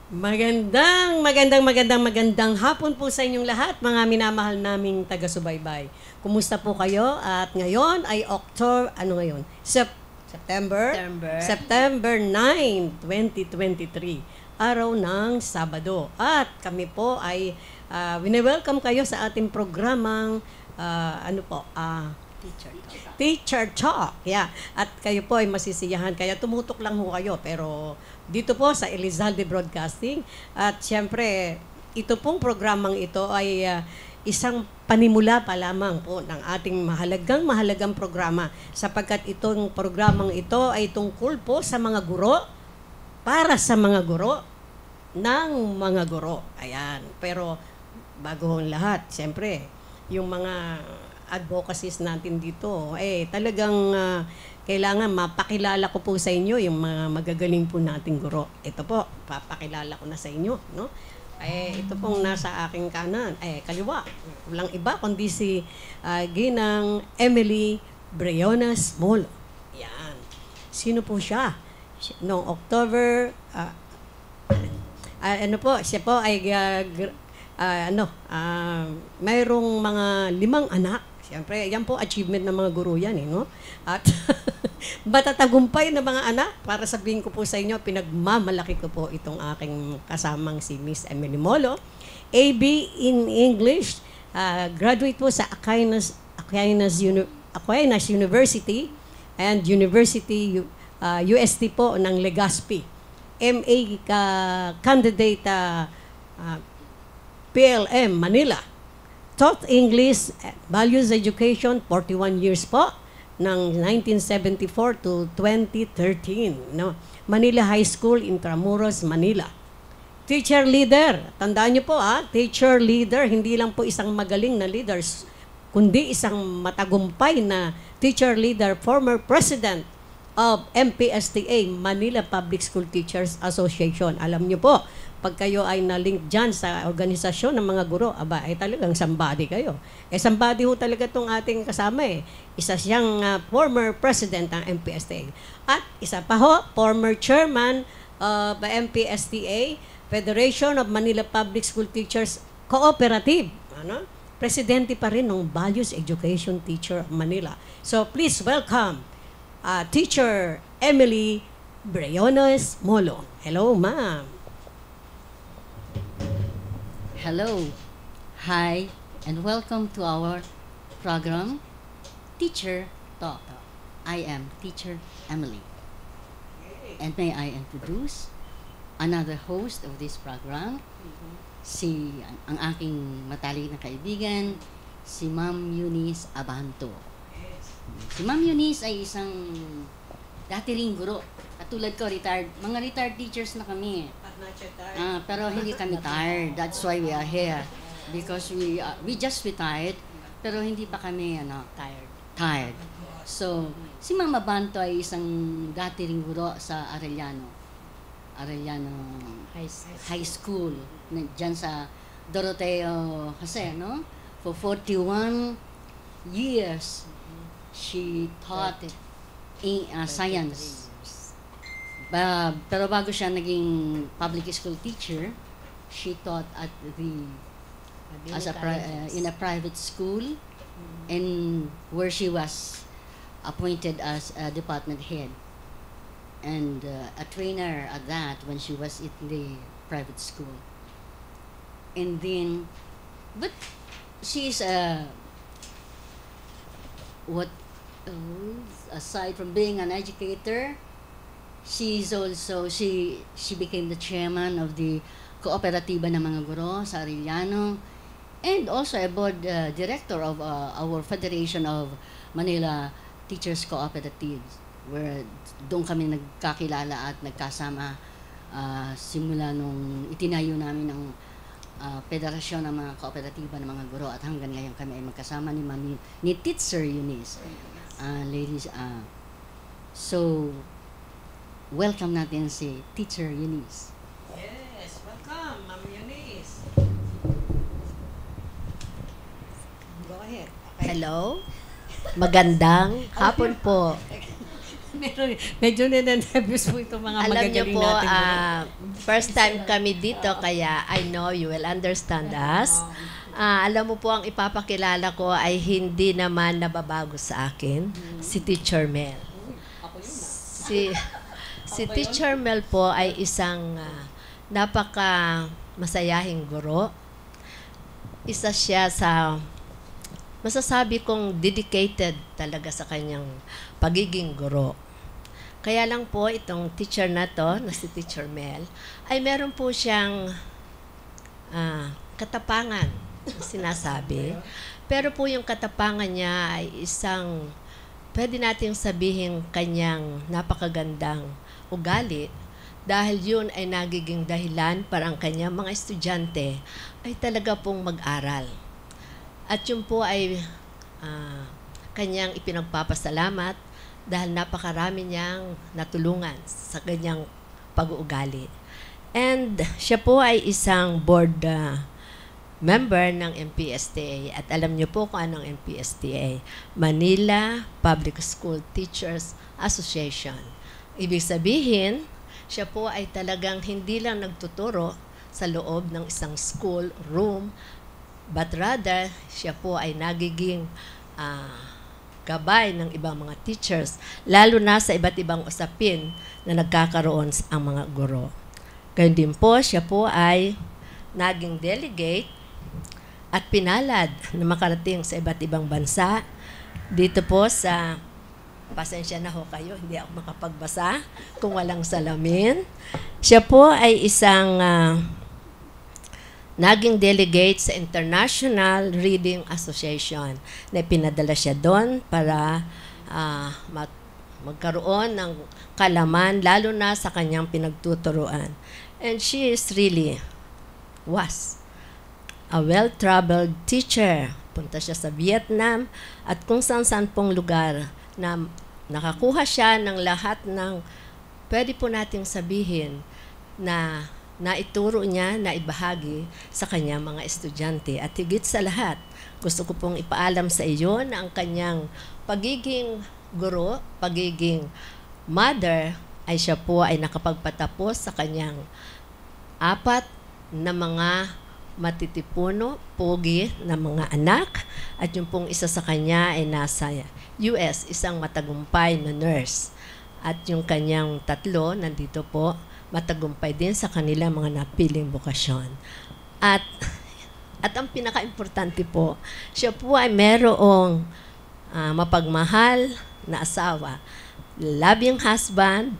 Magandang hapon po sa inyong lahat, mga minamahal naming taga-subaybay. Kumusta po kayo? At ngayon ay September? September. September 9, 2023, araw ng Sabado. At kami po ay wini-welcome kayo sa ating programang Teacher Talk. Yeah. At kayo po ay masisiyahan. Kaya tumutok lang ho kayo. Pero dito po sa Elizalde Broadcasting. At siyempre, ito pong programang ito ay isang panimula pa lamang po ng ating mahalagang programa. Sapagkat itong programang ito ay tungkol po sa mga guro, para sa mga guro, ng mga guro. Ayan. Pero bago ang lahat, siyempre, yung mga advocacies natin dito, talagang kailangan mapakilala ko po sa inyo yung mga magagaling po nating guro. Ito po, papakilala ko na sa inyo, no? Ito pong nasa aking kaliwa. Walang iba kundi si Ginang Emily Briones Molo. Yan. Sino po siya? Noong October, siya po ay mayroong mga 5 anak. Siyempre, yan po achievement ng mga guro yan, no? At matatagumpay na mga anak, para sabihin ko po sa inyo, pinagmamalaki ko po itong aking kasamang si Miss Emily Molo. AB in English, graduate po sa Aquinas University and University UST po ng Legazpi. MA candidate PLM Manila. Taught English, Values Education, 41 years po, ng 1974 to 2013. No? Manila High School, Intramuros, Manila. Teacher leader, tandaan niyo po teacher leader, hindi lang po isang magaling na leaders, kundi isang matagumpay na teacher leader, former president of MPSTA, Manila Public School Teachers Association. Alam niyo po, pag kayo ay na-link dyan sa organisasyon ng mga guro, talagang somebody kayo. Somebody ho talaga itong ating kasama Isa siyang former president ng MPSTA. At isa pa ho, former chairman of MPSTA, Federation of Manila Public School Teachers Cooperative. Presidente pa rin ng Values Education Teacher of Manila. So please welcome Teacher Emily Briones Molo. Hello, ma'am. Hello, hi, and welcome to our program, Teacher Talk. I am Teacher Emily. And may I introduce another host of this program, ang aking matalik na kaibigan, si Ma'am Eunice Abanto. Si Ma'am Eunice ay isang dati ring guro. Katulad ko, mga retired teachers na kami. Pero hindi kami tired. That's why we are here. Because we just retired, pero hindi pa kami tired. So, si Ma'am Abanto ay isang dati ring guro sa Arellano High School. Diyan sa Doroteo Jose, no? For 41 years, she taught science. Pero bago siya naging public school teacher, she taught at in a private school, and where she was appointed as a department head and a trainer at that when she was in the private school. And then, but she's aside from being an educator, she's also she became the chairman of the Kooperatiba ng mga guro sa Arellano, and also a board director of our Federation of Manila Teachers Cooperatives, where doon kami nagkakilala at nagkasama simula nung itinayo namin ng Federasyon ng mga Kooperatiba ng mga guro, at hanggang ngayon kami ay magkasama ni Teacher Eunice. Ladies, so welcome natin si Teacher Eunice. Yes, welcome, Ma'am Eunice. Go ahead. Okay. Hello. Magandang hapon po. Medyo ninenervous po itong mga Alam niyo magagaling po, natin. first time kami dito, kaya I know you will understand us. Alam mo po, ang ipapakilala ko ay hindi naman nababago sa akin, si Teacher Mel. Si Teacher Mel po ay isang napaka masayahing guro. Isa siya sa masasabi kong dedicated talaga sa kanyang pagiging guro. Kaya lang po itong teacher na to, na si Teacher Mel, ay meron po siyang katapangan sinasabi. Pero po yung katapangan niya ay isang, pwede nating sabihin kanyang napakagandang ugali dahil yun ay nagiging dahilan para ang kanyang mga estudyante ay talaga pong mag-aral. At yun po ay kanyang ipinagpapasalamat dahil napakarami niyang natulungan sa kanyang pag-uugali. And siya po ay isang board member ng MPSTA. At alam niyo po kung anong MPSTA. Manila Public School Teachers Association. Ibig sabihin, siya po ay talagang hindi lang nagtuturo sa loob ng isang school room, but rather, siya po ay nagiging gabay ng ibang mga teachers, lalo na sa iba't ibang usapin na nagkakaroon ang mga guro. Gayun din po, siya po ay naging delegate at pinalad na makarating sa iba't ibang bansa. Dito po sa, pasensya na ho kayo, hindi ako makapagbasa kung walang salamin. Siya po ay isang naging delegate sa International Reading Association na pinadala siya doon para magkaroon ng kalaman, lalo na sa kanyang pinagtuturuan. And she is really, was a well-traveled teacher. Punta siya sa Vietnam at kung saan-saan pong lugar na nakakuha siya ng lahat ng, pwede po nating sabihin na naituro niya, naibahagi sa kanyang mga estudyante. At higit sa lahat, gusto ko pong ipaalam sa iyo na ang kanyang pagiging guro, pagiging mother, ay siya po ay nakapagpatapos sa kanyang 4 na mga matitipuno, pogi na mga anak. At yung pong isa sa kanya ay nasa US, isang matagumpay na nurse. At yung kanyang 3, nandito po, matagumpay din sa kanila mga napiling bukasyon. At ang pinaka-importante po, siya po ay merong mapagmahal na asawa, loving husband,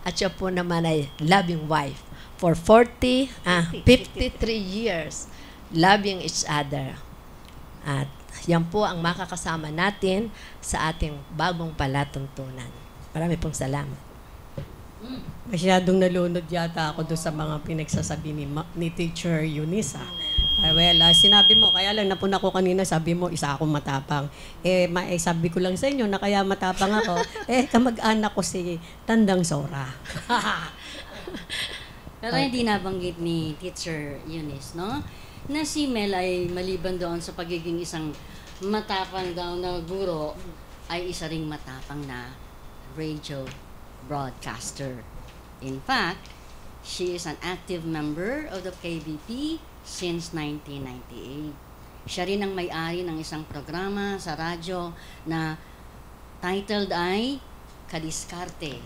at siya po naman ay loving wife for 53 years, loving each other. At yan po ang makakasama natin sa ating bagong palatuntunan. Marami pong salamat. Masyadong nalunod yata ako doon sa mga pinagsasabi ni Teacher Eunice. Sinabi mo, kaya lang napuna ko kanina, sabi mo, isa akong matapang. Sabi ko lang sa inyo na kaya matapang ako, kamag-anak ko si Tandang Sora. Pero hindi nabanggit ni Teacher Eunice, no? Na si Mel ay maliban doon sa pagiging isang matapang daw na guro, ay isa ring matapang na radio broadcaster. In fact, she is an active member of the KBP since 1998. Siya rin ang may-ari ng isang programa sa radyo na titled ay Kadiskarte,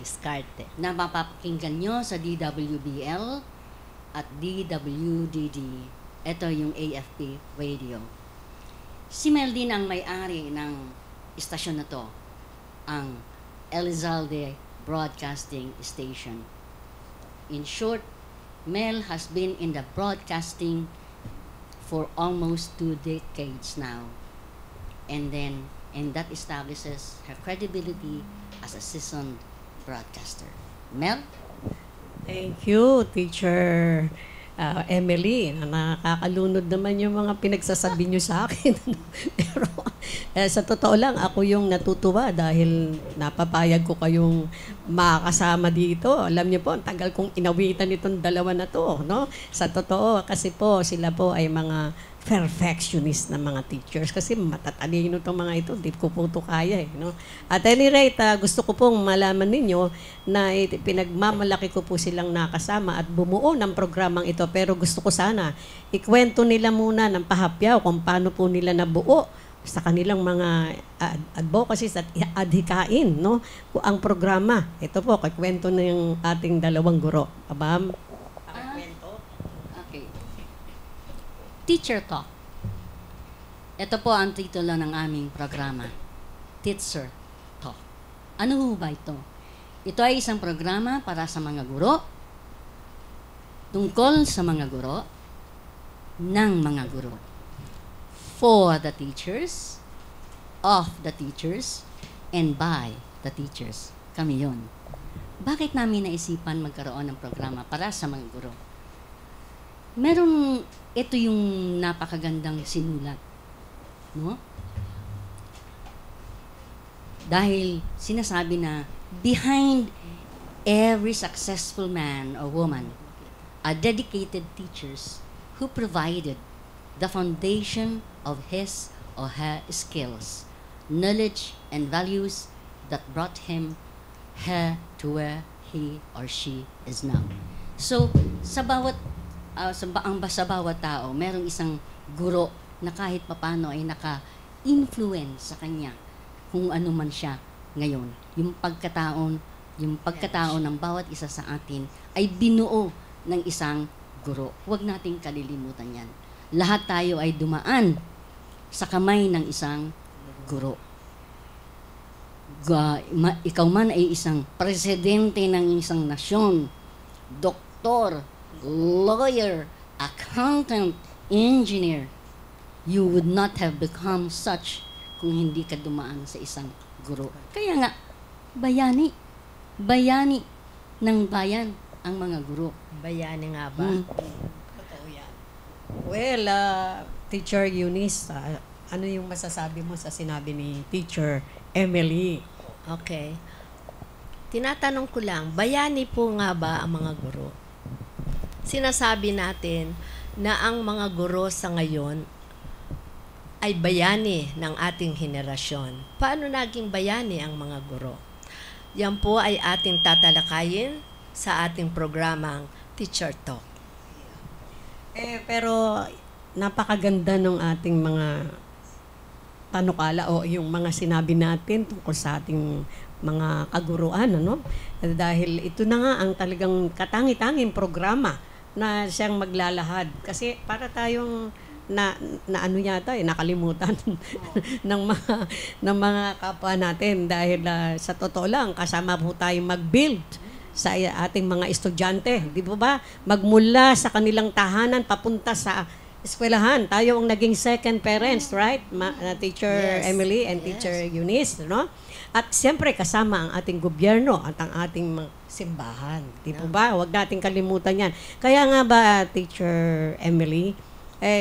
na mapapakinggan nyo sa DWBL at DWDD. Ito yung AFP radio. Si Mel din ang may-ari ng istasyon na to, ang Elizalde Broadcasting Station. In short, Mel has been in the broadcasting for almost 2 decades now. And that establishes her credibility as a seasoned broadcaster. Mel? Thank you, Teacher Emily. Nakakalunod naman yung mga pinagsasabi niyo sa akin. Pero sa totoo lang, ako yung natutuwa dahil napapayag ko kayong makakasama dito. Alam niyo po, ang tagal kong inawitan itong dalawa na to, no? Sa totoo, kasi po, sila po ay mga perfectionist na mga teachers kasi matatalino itong mga ito, hindi ko po ito kaya eh. No? At any rate, gusto ko pong malaman ninyo na pinagmamalaki ko po silang nakasama at bumuo ng programang ito, pero gusto ko sana ikwento nila muna ng pahapyaw kung paano po nila nabuo sa kanilang mga advocacies at adhikain, no? Ang programa. Ito po, kikwento na yung ating dalawang guro. Abam? Okay. Teacher Talk. Ito po ang titulo ng aming programa. Teacher Talk. Ano ho ba ito? Ito ay isang programa para sa mga guro, tungkol sa mga guro, ng mga guro. For the teachers, of the teachers, and by the teachers. Kami yon. Bakit namin naisipan magkaroon ng programa para sa mga guro? Ito yung napakagandang sinulat. No? Dahil sinasabi na, behind every successful man or woman are dedicated teachers who provided the foundation of his or her skills, knowledge, and values that brought him, her to where he or she is now. So, sa bawat tao, merong isang guro na kahit papano ay naka-influence sa kanya kung ano man siya ngayon. Yung pagkatao ng bawat isa sa atin ay binuo ng isang guro. Huwag nating kalilimutan yan. Lahat tayo ay dumaan sa kamay ng isang guro. Ikaw man ay isang presidente ng isang nasyon, doktor, lawyer, accountant, engineer, you would not have become such kung hindi ka dumaan sa isang guro. Kaya nga, bayani ng bayan ang mga guro. Bayani nga ba? Totoo yan. Well, Teacher Eunice, ano yung masasabi mo sa sinabi ni Teacher Emily? Okay. Tinatanong ko lang, bayani po nga ba ang mga guro? Sinasabi natin na ang mga guro sa ngayon ay bayani ng ating henerasyon. Paano naging bayani ang mga guro? Yan po ay ating tatalakayin sa ating programang Teacher Talk. Pero napakaganda ng ating mga panukala o yung mga sinabi natin tungkol sa ating mga kaguruan, ano? Dahil ito na nga ang talagang katangi-tanging programa na siyang maglalahad. Kasi para tayong na ano yata nakalimutan ng mga kapwa natin dahil sa totoo lang kasama po tayong mag-build sa ating mga estudyante, di ba? Magmula sa kanilang tahanan papunta sa eskwelahan. Tayo ang naging second parents, right? Teacher Emily and Teacher Eunice, no? At siyempre kasama ang ating gobyerno at ang ating mga simbahan. Di ba? Huwag nating kalimutan yan. Kaya nga ba, Teacher Emily,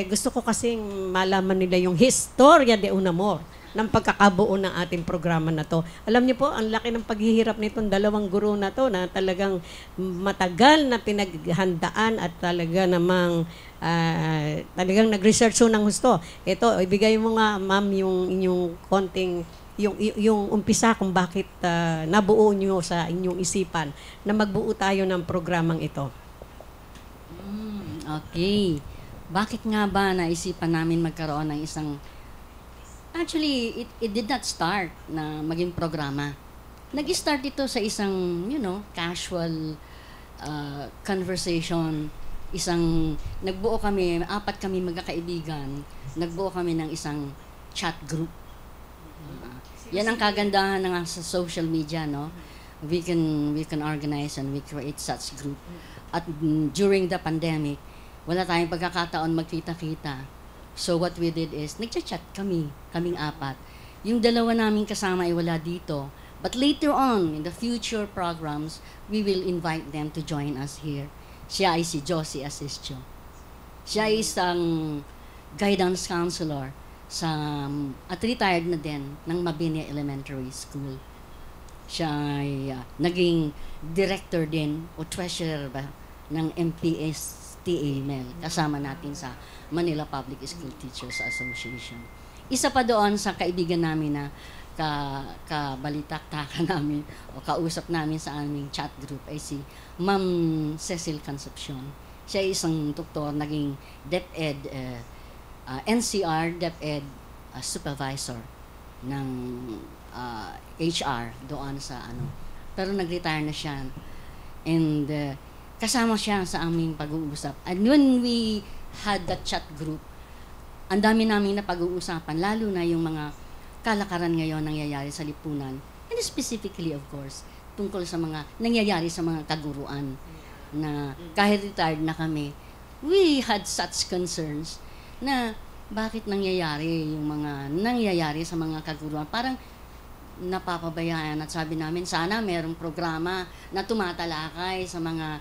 gusto ko kasing malaman nila yung Historia de un Amor ng pagkakabuo ng ating programa na to. Alam niyo po, ang laki ng paghihirap nitong dalawang guro na to na talagang matagal na pinaghandaan at talagang nag-research ng gusto. Ito, ibigay mo nga, ma'am, yung inyong konting yung umpisa kung bakit nabuo nyo sa inyong isipan na magbuo tayo ng programang ito. Okay. Bakit nga ba naisipan namin magkaroon ng isang... Actually, it did not start na maging programa. Nag-start ito sa isang, casual conversation. Nagbuo kami, 4 kami magkakaibigan, nagbuo kami ng isang chat group. Yan ang kagandahan ng sa social media, no? We can organize and we create such group. At during the pandemic, wala tayong pagkakataon magkita-kita. So what we did is, nagchat-chat kaming 4. Yung 2 namin kasama ay wala dito. But later on, in the future programs, we will invite them to join us here. Siya ay si Josie Asistio. Siya ay isang guidance counselor at retired na din ng Mabinia Elementary School. Siya ay naging director din o treasurer ba ng MPS FTA Mel, kasama natin sa Manila Public School Teachers Association. Isa pa doon sa kaibigan namin na kabalitaktakan namin o kausap namin sa aming chat group ay si Ma'am Cecil Concepcion. Siya ay isang doktor, naging DepEd, NCR DepEd supervisor ng HR doon sa ano. Pero nag-retire na siya. And kasama siya sa aming pag-uusap. And when we had that chat group, ang dami namin na pag-uusapan, lalo na yung mga kalakaran ngayon nangyayari sa lipunan. And specifically, of course, tungkol sa mga nangyayari sa mga kaguruan na kahit retired na kami, we had such concerns na bakit nangyayari yung mga nangyayari sa mga kaguruan. Parang napapabayaan at sabi namin sana mayroong programa na tumatalakay sa mga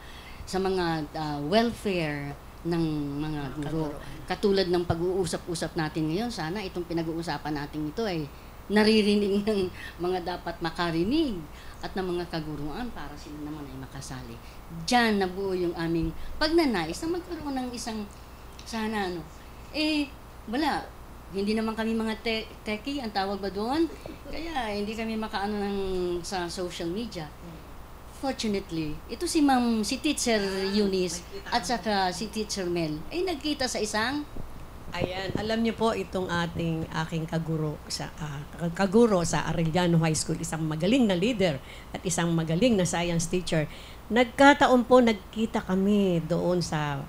welfare ng mga guro. Katulad ng pag-uusap-usap natin ngayon, sana itong pinag-uusapan natin ito ay naririnig ng mga dapat makarinig at ng mga kaguruan para sila naman ay makasali. Diyan nabuo yung aming pagnanais na magkaroon ng isang sana ano. Wala. Hindi naman kami mga techie, ang tawag ba doon? Kaya hindi kami makaano sa social media. Fortunately, ito si Teacher Eunice at saka si Teacher Mel ay nagkita sa isang Ayan, alam niyo po itong aking kaguro sa Arellano High School, isang magaling na leader at isang magaling na science teacher. Nagkataon po nagkita kami doon sa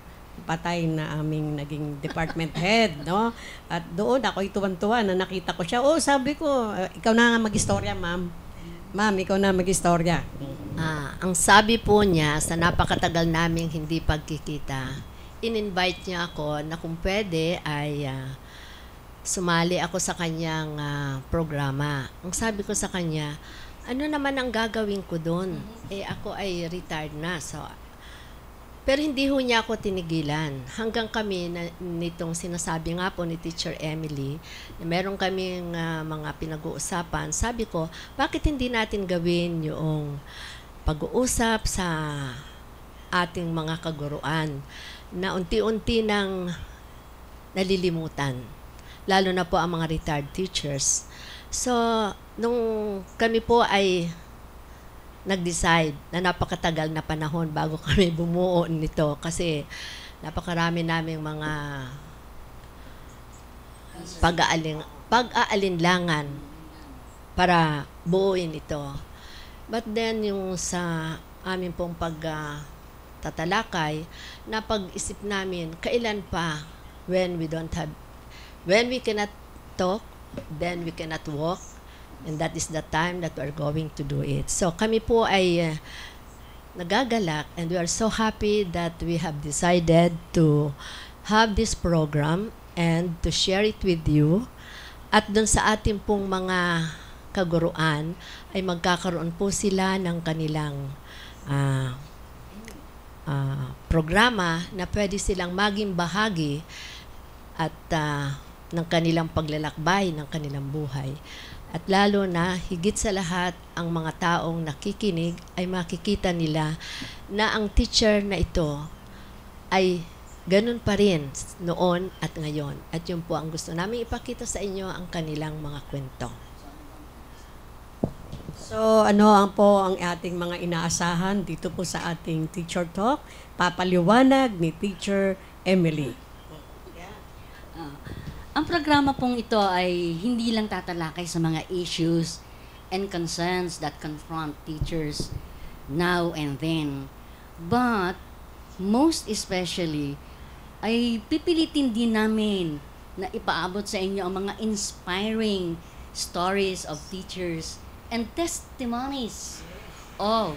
patay na aming naging department head, no? At doon ako'y tuwan-tuwa na nakita ko siya. Oh, sabi ko, ikaw na nga mag-istorya, ma'am. Ma'am, ikaw na mag-istorya. Ang sabi po niya sa napakatagal naming hindi pagkikita, in-invite niya ako na kung pwede ay sumali ako sa kanyang programa. Ang sabi ko sa kanya, ano naman ang gagawin ko doon? Ako ay retired na. So, pero hindi ho niya ako tinigilan. Hanggang kami nitong sinasabi nga po ni Teacher Emily, na meron kaming mga pinag-uusapan. Sabi ko, bakit hindi natin gawin yung pag-uusap sa ating mga kaguruan na unti-unti nang nalilimutan, lalo na po ang mga retired teachers. So, nung kami po ay nag-decide na napakatagal na panahon bago kami bumuo nito kasi napakarami naming mga pag-aalinlangan para buuin ito. But then, yung sa amin pong tatalakay, na pag-isip namin, kailan pa when we cannot talk, then we cannot walk, and that is the time that we're going to do it. So kami po ay nagagalak, and we are so happy that we have decided to have this program and to share it with you. At dun sa ating pong mga kaguruan ay magkakaroon po sila ng kanilang programa na pwede silang maging bahagi at ng kanilang paglalakbay ng kanilang buhay. At lalo na, higit sa lahat, ang mga taong nakikinig ay makikita nila na ang teacher na ito ay ganun pa rin noon at ngayon. At yun po ang gusto namin ipakita sa inyo, ang kanilang mga kwento. So, ang ating mga inaasahan dito po sa ating Teacher Talk? Papaliwanag ni Teacher Emily. Ang programa pong ito ay hindi lang tatalakay sa mga issues and concerns that confront teachers now and then. But, most especially, ay pipilitin din namin na ipaabot sa inyo ang mga inspiring stories of teachers and testimonies of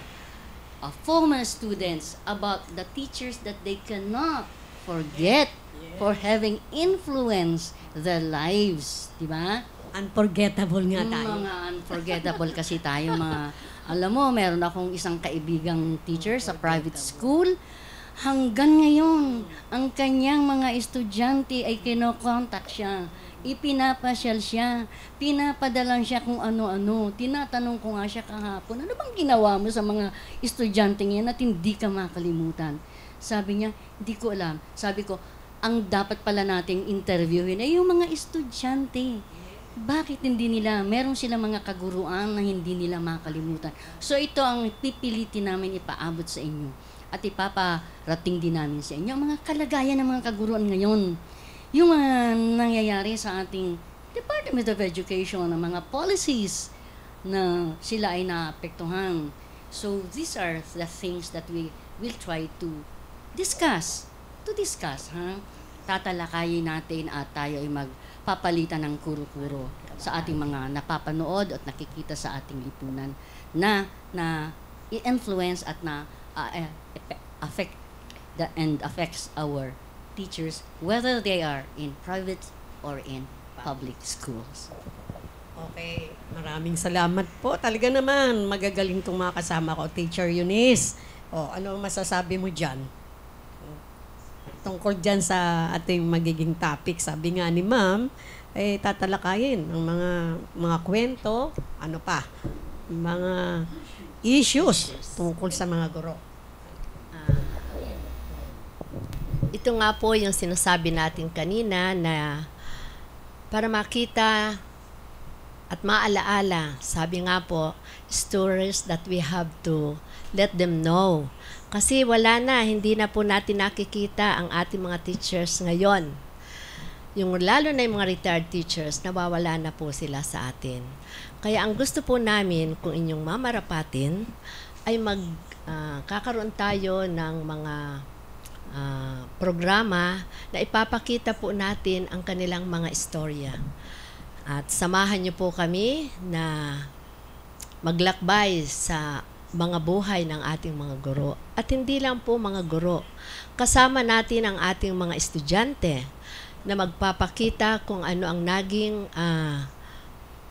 former students about the teachers that they cannot forget for having influenced their lives, di ba? Unforgettable nga tayo. Mga unforgettable kasi tayo mga, alam mo, meron akong isang kaibigang teacher sa private school. Hanggang ngayon, ang kanyang mga estudyante ay kinokontak siya. Ipinapasyal siya, pinapadalan siya kung ano-ano. Tinatanong ko nga siya kahapon, ano bang ginawa mo sa mga estudyante ngayon at hindi ka makalimutan? Sabi niya, hindi ko alam. Sabi ko, ang dapat pala nating interviewin ay yung mga estudyante. Bakit hindi nila, meron silang mga kaguruan na hindi nila makalimutan. So ito ang pipilitin namin ipaabot sa inyo. At ipaparating din namin sa inyo ang mga kalagayan ng mga kaguruan ngayon. Yung mga nangyayari sa ating Department of Education, ng mga policies na sila ay naapektuhan. So these are the things that we will try to discuss. Tatalakayin natin at tayo ay magpapalitan ng kuro-kuro sa ating mga napapanood at nakikita sa ating lipunan na i-influence at affect and affects our teachers, whether they are in private or in public schools. Okay, maraming salamat po. Talaga naman, magagaling itong mga kasama ko. Teacher Eunice, ano masasabi mo dyan? Tungkol dyan sa ating magiging topic, sabi nga ni ma'am, tatalakayin ang mga kwento, ano pa, mga issues tungkol sa mga guro. Ito nga po yung sinasabi natin kanina na para makita at maalaala, sabi nga po, stories that we have to let them know. Kasi wala na, hindi na po natin nakikita ang ating mga teachers ngayon. Yung lalo na yung mga retired teachers, nawawala na po sila sa atin. Kaya ang gusto po namin, kung inyong mamarapatin, ay kakaroon tayo ng mga programa na ipapakita po natin ang kanilang mga istorya. At samahan niyo po kami na maglakbay sa mga buhay ng ating mga guro. At hindi lang po mga guro. Kasama natin ang ating mga estudyante na magpapakita kung ano ang naging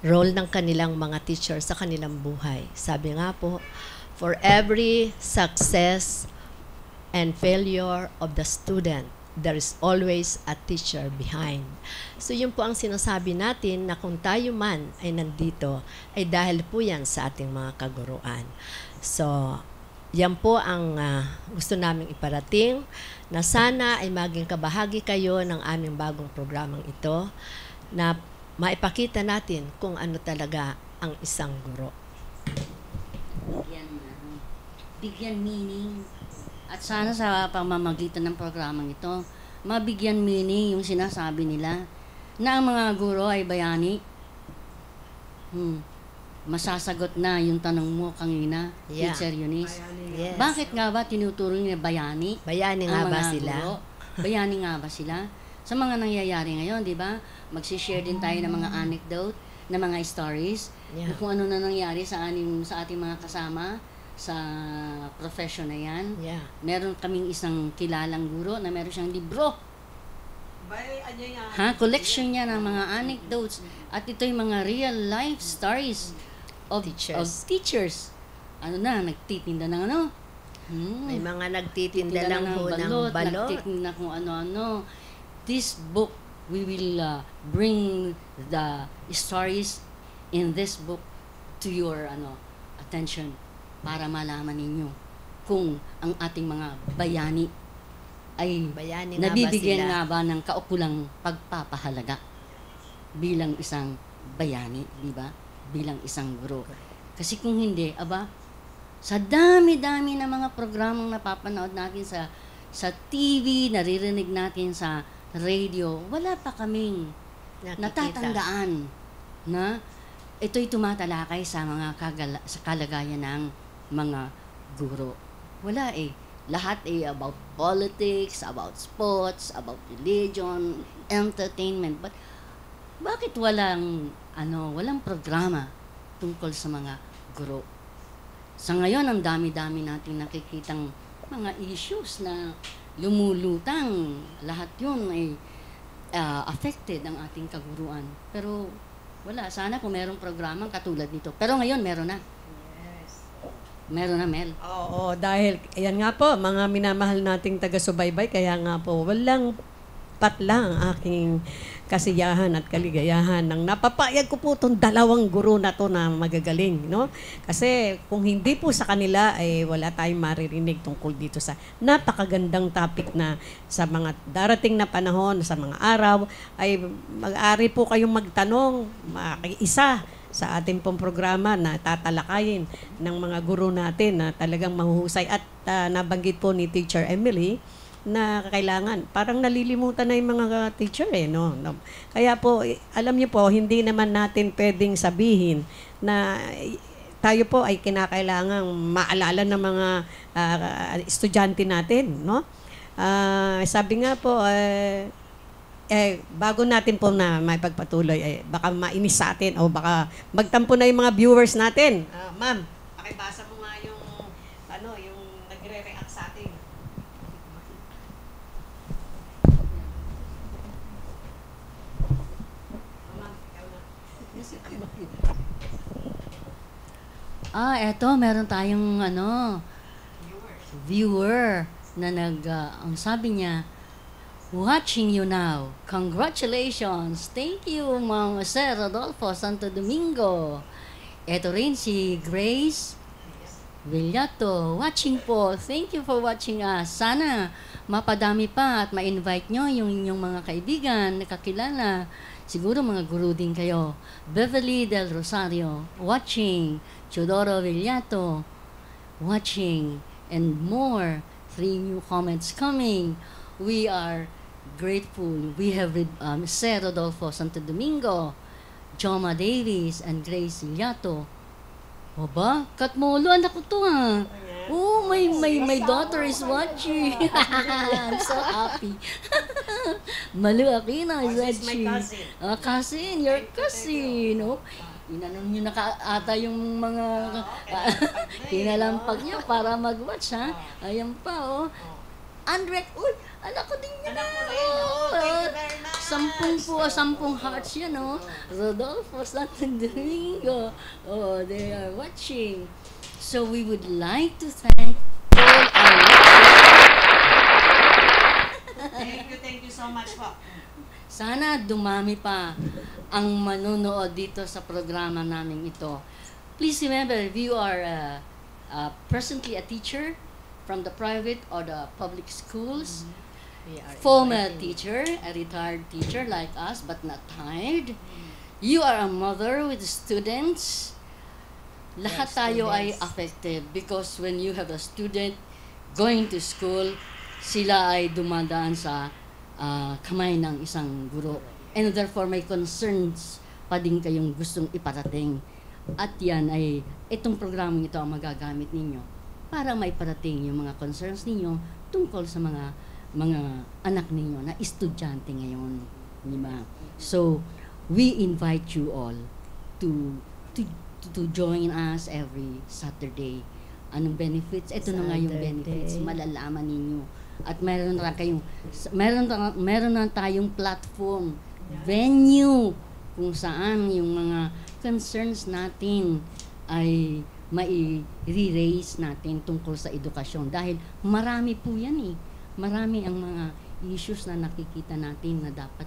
role ng kanilang mga teacher sa kanilang buhay. Sabi nga po, for every success and failure of the student, there is always a teacher behind. So yun po ang sinasabi natin na kung tayo man ay nandito, ay dahil po yan sa ating mga kaguruan. So, yan po ang gusto naming iparating na sana ay maging kabahagi kayo ng aming bagong programang ito na maipakita natin kung ano talaga ang isang guro. Bigyan meaning. At sana sa pamamagitan ng programang ito, mabigyan meaning yung sinasabi nila na ang mga guro ay bayani. Masasagot na yung tanong mo kanina, Yeah. Teacher Eunice. Yes. Bakit nga ba tinuturo niya bayani? Bayani nga ang ba mga sila? guro? Bayani nga ba sila? Sa mga nangyayari ngayon, di ba? Magsishare din tayo ng mga anecdote, ng mga stories, Yeah. kung ano na nangyari sa ating mga kasama sa profession na yan. Yeah. Meron kaming isang kilalang guro na meron siyang libro. Collection niya ng mga anecdotes. At ito yung mga real life stories of teachers. Nagtitinda ng ano? May mga nagtitinda lang po ng balot. Nagtitinda kung ano-ano. This book, we will bring the stories in this book to your attention para malaman ninyo kung ang ating mga bayani ay nabibigyan nga ba ng kaukulang pagpapahalaga bilang isang bayani, di ba? Bilang isang guro. Kasi kung hindi, sa dami-dami na mga programang napapanood natin sa TV, naririnig natin sa radio, wala pa kaming natatandaan na ito'y tumatalakay sa mga sa kalagayan ng mga guro. Wala lahat about politics, about sports, about religion, entertainment. But bakit walang programa tungkol sa mga guro? Sa ngayon, ang dami-dami nating nakikitang mga issues na lumulutang. Lahat yun ay affected ang ating kaguruan. Pero wala. Sana kung merong programang katulad nito. Pero ngayon, meron na. Meron na, Mel. Oo, dahil, ayan nga po, mga minamahal nating taga-subaybay, kaya nga po, walang sapat lang ang aking kasiyahan at kaligayahan nang napapayag ko po itong dalawang guro na to na magagaling, no? Kasi kung hindi po sa kanila, ay wala tayong maririnig tungkol dito sa napakagandang topic na sa mga darating na panahon, sa mga araw, ay mag-ari po kayong magtanong, isa sa ating pong programa na tatalakayin ng mga guro natin na talagang mahuhusay at nabanggit po ni Teacher Emily na kailangan. Parang nalilimutan na yung mga teacher no? Kaya po, alam niyo po, hindi naman natin pwedeng sabihin na tayo po ay kinakailangang maalala ng mga estudyante natin, no? Sabi nga po, bago natin po na may pagpatuloy, baka mainis sa atin o baka magtampo na yung mga viewers natin. Ma'am, pakibasa mo nga yung, yung nagre-react sa atin. Eto, meron tayong viewer na ang sabi niya, watching you now. Congratulations. Thank you, Ma'am Sir Rodolfo Santo Domingo. Eto rin si Grace Villato. Watching po. Thank you for watching us. Sana mapadami pa at ma-invite nyo yung inyong mga kaibigan, nakakilala. Siguro mga guru din kayo. Beverly Del Rosario, watching. Chodoro Villato, watching. And more. 3 new comments coming. We are grateful. We have Sir Rodolfo Santo Domingo, Joma Davis, and Grace Villato. Aba, Katmolo, anak ko to Oh, my daughter is watching. I'm so happy. Malu Aquino is watching. Cousin, your cousin. Oh, inanon nyo na ata yung mga kinalampag niya para mag-watch, ha? Ayan pa, oh. Andret, uy, anak ko din yan. Sampung hearts yan, oh. Rodolfo Santo Domingo. Oh, they are watching. So we would like to thank all our Thank you so much po. Sana dumami pa ang manonood dito sa programa namin ito. Please remember, if you are presently a teacher from the private or the public schools, former teacher, a retired teacher like us but not tired, you are a mother with students, lahat tayo ay affected because when you have a student going to school, sila ay dumadaan sa kamay ng isang guro. And therefore, may concerns pa din kayong gustong iparating. At yan ay, itong programang ito ang magagamit ninyo para may parating yung mga concerns ninyo tungkol sa mga anak ninyo na estudyante ngayon. Diba? So, we invite you all to join us every Saturday. Anong benefits? Ito na nga yung benefits. Malalaman ninyo. At meron na tayong platform, venue, kung saan yung mga concerns natin ay mai-re-raise natin tungkol sa edukasyon. Dahil marami po yan Marami ang mga issues na nakikita natin na dapat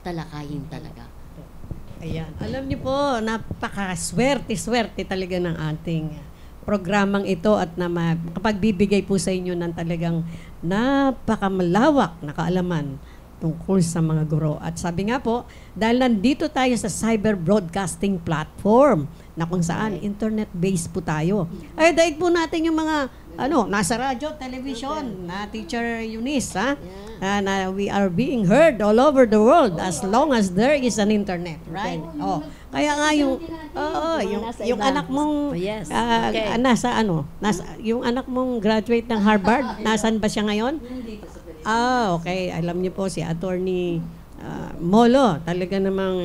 talakayin talaga. Ayan. Alam niyo po, napakaswerte talaga ng ating programang ito at kapag bibigay po sa inyo ng talagang napakamalawak na kaalaman tungkol sa mga guro. At sabi nga po, dahil nandito tayo sa cyber broadcasting platform na kung saan internet-based po tayo, ay daig po natin yung mga nasa radyo, television, na Teacher Eunice, na we are being heard all over the world as long as there is an internet, right? Oh, kaya nga yung anak mong yung anak mong graduate ng Harvard, nasaan ba siya ngayon? Okay. Alam niyo po si Attorney Molo, talaga namang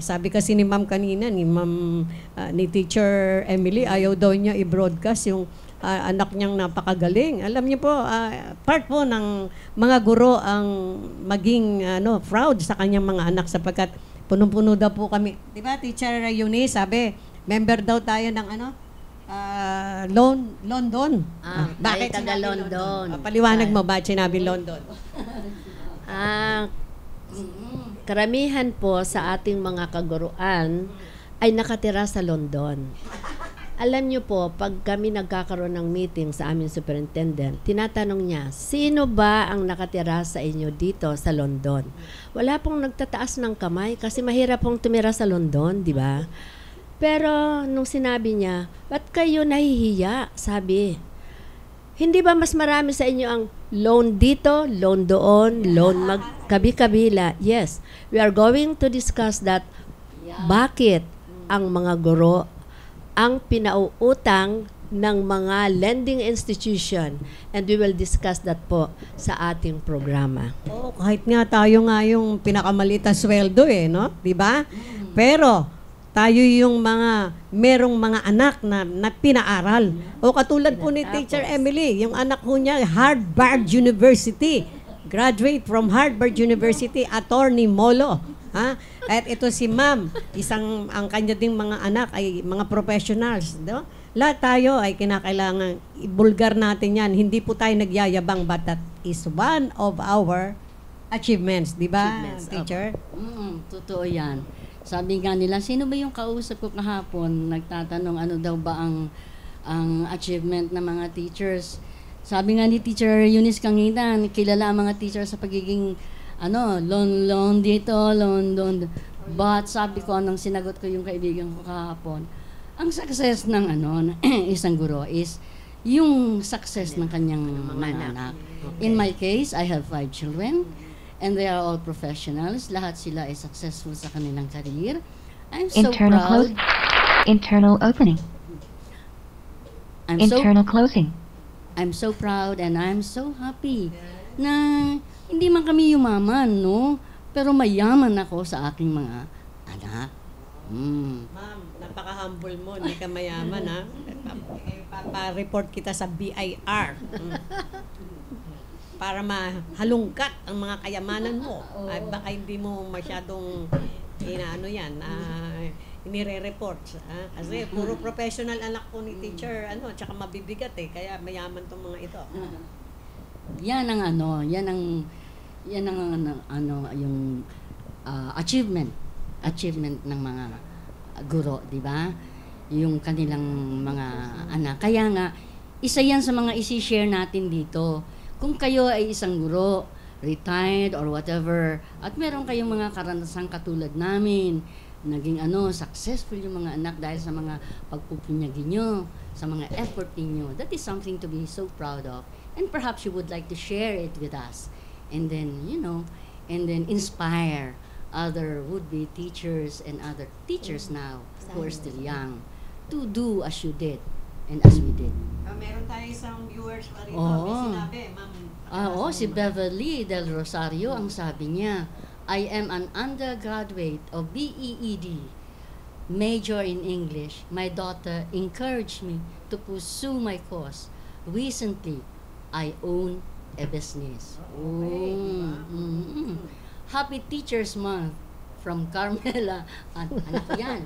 sabi kasi ni Ma'am kanina, ni Teacher Emily, ayaw daw niya i-broadcast yung anak niyang napakagaling. Alam niyo po, part po ng mga guro ang maging proud sa kanyang mga anak sapagkat punong-puno daw po kami. Di ba, Teacher Eunice, sabi, member daw tayo ng London. Bakit taga sinabi London? Paliwanag mo, bakit sinabi London? Karamihan po sa ating mga kaguruan ay nakatira sa London. Alam niyo po, pag kami nagkakaroon ng meeting sa aming superintendent, tinatanong niya, sino ba ang nakatira sa inyo dito sa London? Wala pong nagtataas ng kamay kasi mahirap pong tumira sa London, di ba? Pero nung sinabi niya, ba't kayo nahihiya? Sabi, hindi ba mas marami sa inyo ang loan dito, loan doon, loan magkabi-kabila? Yes, we are going to discuss that. Bakit ang mga guro ang pinauutang ng mga lending institution, and we will discuss that po sa ating programa. Kahit nga tayo nga yung pinakamaliit na sweldo no? 'Di ba? Pero tayo yung merong mga anak na pinaaral. O katulad po ni Teacher Emily, yung anak ko niya, Harvard University. Graduate from Harvard University, Attorney Molo. At ito si Ma'am, ang kanya ding mga anak ay mga professionals. No? Lahat tayo ay kinakailangan, ibulgar natin yan. Hindi po tayo nagyayabang, but that is one of our achievements. Di ba, Teacher? Totoo yan. Sabi nga nila, sino ba yung kausap ko kahapon? Nagtatanong ano daw ba ang achievement ng mga teachers. Sabi nga ni Teacher Eunice Kangitan, kilala ang mga teachers sa pagiging loan dito, loan doon. But sabi ko, nung sinagot ko yung kaibigan ko kahapon, ang success ng isang guro is yung success ng kanyang mga anak. In my case, I have 5 children and they are all professionals. Lahat sila ay successful sa kanilang career. I'm so proud. Internal opening. Internal closing. I'm so proud and I'm so happy na hindi man kami yumaman, no? Pero mayaman ako sa aking mga anak. Ma'am, napaka-humble mo. Hindi ka mayaman, ha? Papa-report kita sa BIR. Para mahalungkat ang mga kayamanan mo. Ay, baka hindi mo masyadong inire-report. Kasi puro professional anak ko ni teacher, tsaka mabibigat kaya mayaman tong mga ito. Yan ang yung achievement ng mga guro, di ba? Yung kanilang mga anak. Kaya nga, isa yan sa mga isi-share natin dito. Kung kayo ay isang guro, retired or whatever, at meron kayong mga karanasang katulad namin, naging successful yung mga anak dahil sa mga pagpupunyagi nyo, sa mga effort ninyo, that is something to be so proud of. And perhaps you would like to share it with us. And then, inspire other would-be teachers and other teachers now who are still young to do as you did and as we did. Meron tayo isang viewers pa rito. Oo. May sinabi, ma'am. Si Beverly Del Rosario, ang sabi niya, I am an undergraduate of BEED, major in English. My daughter encouraged me to pursue my course. Recently, I own a business. Happy Teachers Month from Carmela. Anak ko yan.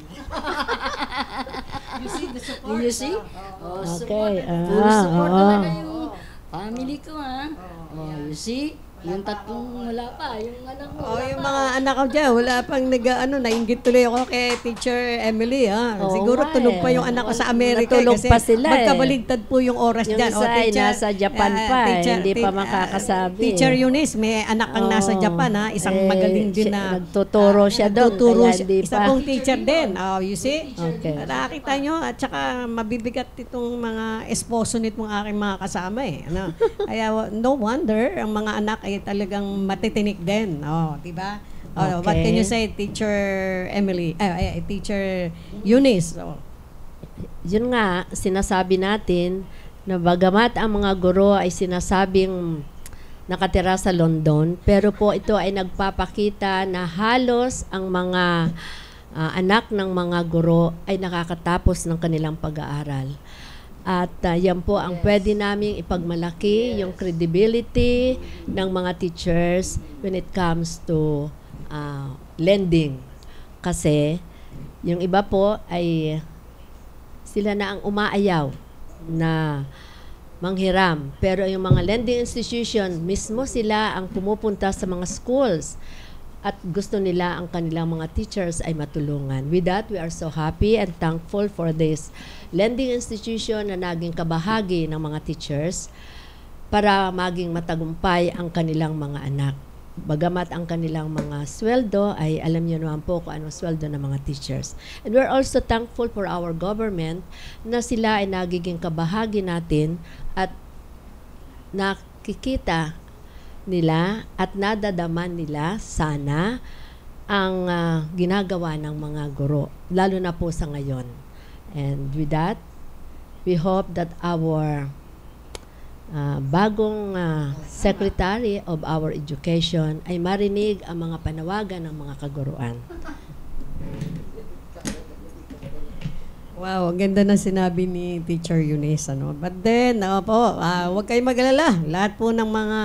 You see the support? You see? Okay. Full support talaga yung family ko, you see? Yung tatlong wala pa, yung anak ko. Yung mga anak ko dyan, wala pang nainggit tuloy ako kay Teacher Emily, Siguro tulog pa yung anak ko sa Amerika. Natulog kasi pa sila magkabaligtad po yung oras Yung dyan. isa ay nasa Japan pa, hindi pa makakasabi. Teacher Eunice, may anak kang nasa Japan, Isang magaling din na. Nagtuturo siya doon, kaya hindi Isa pa. pong teacher din. You see? Okay. Nakakita nyo, at saka mabibigat itong mga esposo nitong aking mga kasama Kaya no wonder, ang mga anak ay talagang matitinik din. Di ba? What can you say, Teacher Emily? Teacher Eunice? Yun nga, sinasabi natin na bagamat ang mga guro ay sinasabing nakatira sa London, pero po ito ay nagpapakita na halos ang mga anak ng mga guro ay nakakatapos ng kanilang pag-aaral. At yan po ang pwede naming ipagmalaki, yung credibility ng mga teachers when it comes to lending. Kasi yung iba po ay sila na ang umaayaw na manghiram. Pero yung mga lending institution, mismo sila ang pumupunta sa mga schools at gusto nila ang kanilang mga teachers ay matulungan. With that, we are so happy and thankful for this lending institution na naging kabahagi ng mga teachers para maging matagumpay ang kanilang mga anak. Bagamat ang kanilang mga sweldo ay alam niyo naman po kung anong sweldo ng mga teachers. And we're also thankful for our government na sila ay nagiging kabahagi natin at nakikita nila at nadadaman nila sana ang ginagawa ng mga guro, lalo na po sa ngayon. And with that, we hope that our bagong Secretary of our Education ay marinig ang mga panawagan ng mga kaguruan. Wow, ang ganda ng sinabi ni Teacher Eunice, ano. But then, huwag kayong mag-alala. Lahat po ng mga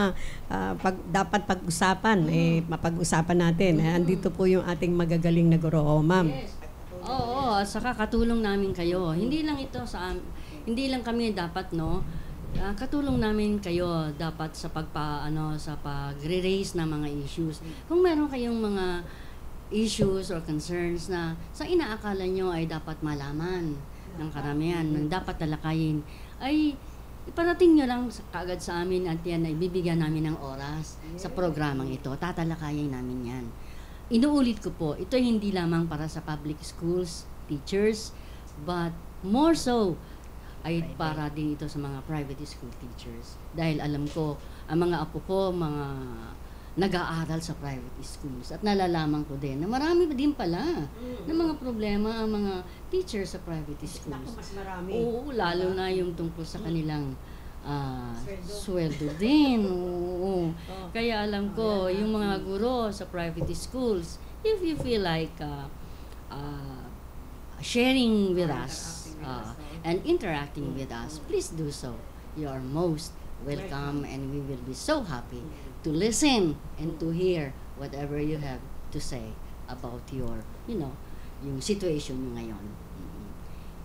dapat pag-usapan, mapag-usapan natin. Andito po yung ating magagaling na guro. Ma'am. Yes. Oo, at saka katulong namin kayo. Hindi lang ito hindi lang kami dapat katulong namin kayo dapat sa sa pag-raise ng mga issues. Kung meron kayong mga issues or concerns na sa inaakala nyo ay dapat malaman ng karamihan, ng dapat talakayin, ay iparating nyo lang kaagad sa amin at yan ay bibigyan namin ng oras sa programang ito. Tatalakayin namin yan. Inuulit ko po, ito hindi lamang para sa public schools, teachers, but more so ay para din ito sa mga private school teachers. Dahil alam ko, ang mga apo ko, mga nag-aaral sa private schools. At nalalaman ko din na marami din pala ng mga problema ang mga teachers sa private schools. Mas marami. Oo, lalo na yung tungkol sa kanilang sweldo din. Oo. Kaya alam ko, yung mga guro sa private schools, if you feel like sharing with us and interacting with us, please do so. You are most welcome and we will be so happy to listen and to hear whatever you have to say about your, yung situation nyo ngayon.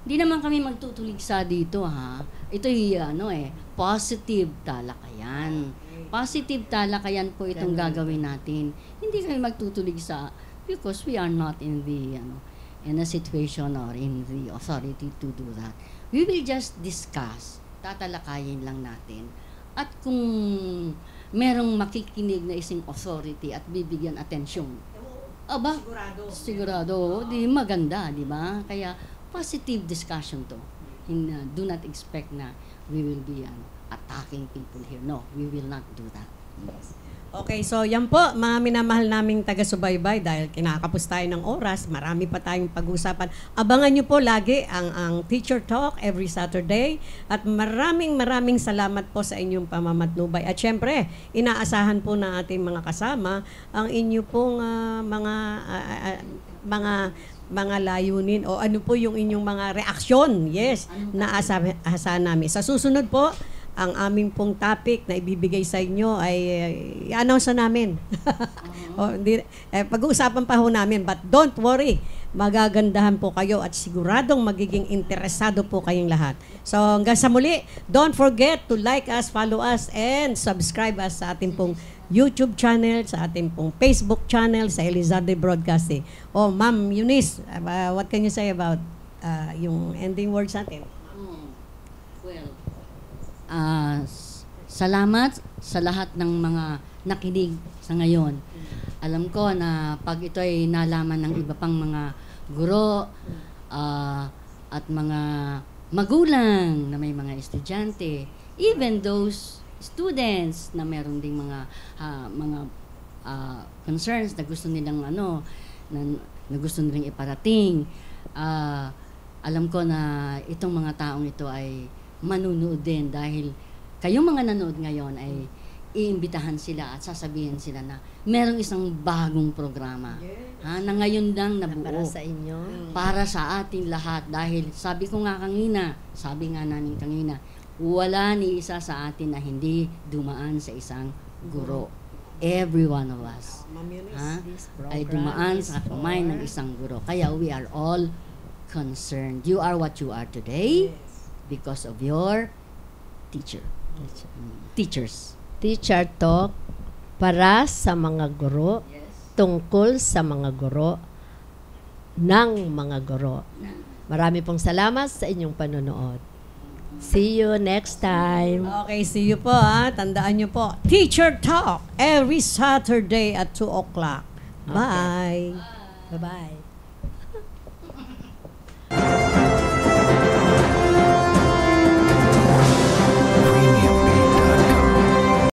Hindi naman kami magtutuligsa dito, ha. Ito'y positive talakayan. Positive talakayan po itong gagawin natin. Hindi kami magtutuligsa because we are not in the in a situation or in the authority to do that. We will just discuss. Tatalakayin lang natin. At kung merong makikinig na isang authority at bibigyan atensyon, sigurado, di maganda, di ba? Kaya positive discussion to. Do not expect na we will be attacking people here. No, we will not do that. Yes. Okay, so yan po, mga minamahal naming taga-subaybay dahil kinakapos tayo ng oras, marami pa tayong pag-usapan. Abangan nyo po lagi ang Teacher Talk every Saturday at maraming salamat po sa inyong pamamatnubay. At syempre, inaasahan po ng ating mga kasama ang inyo pong mga layunin o ano po yung inyong mga reaksyon, yes, na asahan namin. Sa susunod po, ang aming pong topic na ibibigay sa inyo ay i-announce na namin. Pag-uusapan pa ho namin, but don't worry, magagandahan po kayo at siguradong magiging interesado po kayong lahat. So hanggang sa muli, don't forget to like us, follow us, and subscribe us sa ating pong YouTube channel, sa ating pong Facebook channel, sa Elizalde Broadcasting. Ma'am Eunice, what can you say about yung ending words natin? Salamat sa lahat ng mga nakinig sa ngayon. Alam ko na pag ito ay nalaman ng iba pang mga guro at mga magulang na may mga estudyante, even those students na meron ding mga concerns na gusto nilang na gusto nilang iparating, alam ko na itong mga taong ito ay manunood din dahil kayong mga nanood ngayon ay iimbitahan sila at sasabihin sila na merong isang bagong programa na ngayon lang nabuo para sa inyo, para sa ating lahat dahil sabi nga namin kanina, wala ni isa sa atin na hindi dumaan sa isang guro. Every one of us ay dumaan sa kamay ng isang guro. Kaya we are all concerned. You are what you are today because of your teachers. Teacher Talk para sa mga guro, tungkol sa mga guro, ng mga guro. Marami pong salamat sa inyong panonood. See you next time. Okay, see you po ha. Tandaan nyo po. Teacher Talk every Saturday at 2 o'clock. Bye. Bye-bye.